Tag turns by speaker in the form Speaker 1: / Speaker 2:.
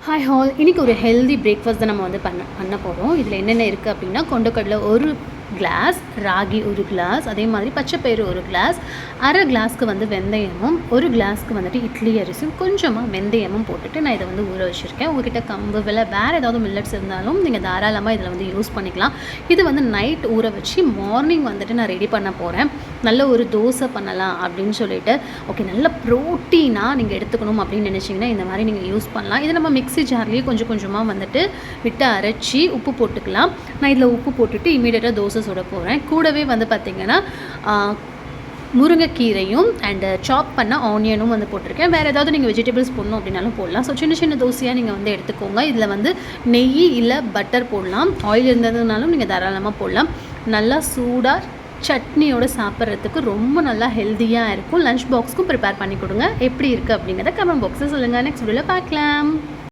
Speaker 1: Hi hall, இன்றைக்கி ஒரு healthy breakfast தான் நம்ம வந்து பண்ண போகிறோம். இதில் என்னென்ன இருக்குது அப்படின்னா, கொண்டக்கடலை ஒரு கிளாஸ், ராகி ஒரு கிளாஸ், அதே மாதிரி பச்சைப்பயிறு ஒரு கிளாஸ், அரை கிளாஸ்க்கு வந்து வெந்தயமும், ஒரு கிளாஸ்க்கு வந்துட்டு இட்லி அரிசியும், கொஞ்சமாக வெந்தயமும் போட்டுட்டு நான் இதை வந்து ஊற வச்சுருக்கேன். உங்கள்கிட்ட கம்பு வேறு ஏதாவது மில்லட்ஸ் இருந்தாலும் நீங்கள் தாராளமாக இதில் வந்து யூஸ் பண்ணிக்கலாம். இது வந்து நைட் ஊற வச்சு மார்னிங் வந்துட்டு நான் ரெடி பண்ண போகிறேன். நல்ல ஒரு தோசை பண்ணலாம் அப்படின்னு சொல்லிட்டு, ஓகே, நல்ல ப்ரோட்டீனாக நீங்கள் எடுத்துக்கணும் அப்படின்னு நினச்சிங்கன்னா இந்த மாதிரி நீங்கள் யூஸ் பண்ணலாம். இதை நம்ம மிக்ஸி ஜார்லேயே கொஞ்சம் கொஞ்சமாக வந்துட்டு விட்டு அரைச்சி உப்பு போட்டுக்கலாம். நான் இதில் உப்பு போட்டுட்டு இமீடியட்டாக தோசை சுட போகிறேன். கூடவே வந்து பார்த்திங்கன்னா முருங்கைக்கீரையும் அண்டு சாப் பண்ண ஆனியனும் வந்து போட்டிருக்கேன். வேறு ஏதாவது நீங்கள் வெஜிடபிள்ஸ் போடணும் அப்படின்னாலும் போடலாம். ஸோ சின்ன சின்ன தோசையாக நீங்கள் வந்து எடுத்துக்கோங்க. இதில் வந்து நெய் இல்லை பட்டர் போடலாம். ஆயில் இருந்ததுனாலும் நீங்கள் தாராளமாக போடலாம். நல்லா சூடாக சட்னியோடு சாப்பிட்றதுக்கு ரொம்ப நல்லா ஹெல்த்தியாக இருக்கும். லஞ்ச் பாக்ஸ்க்கும் ப்ரிப்பேர் பண்ணி கொடுங்க. எப்படி இருக்குது அப்படிங்கிறத கமெண்ட் பாக்ஸில் சொல்லுங்கள். நெக்ஸ்ட் வீடியோவில் பார்க்கலாம்.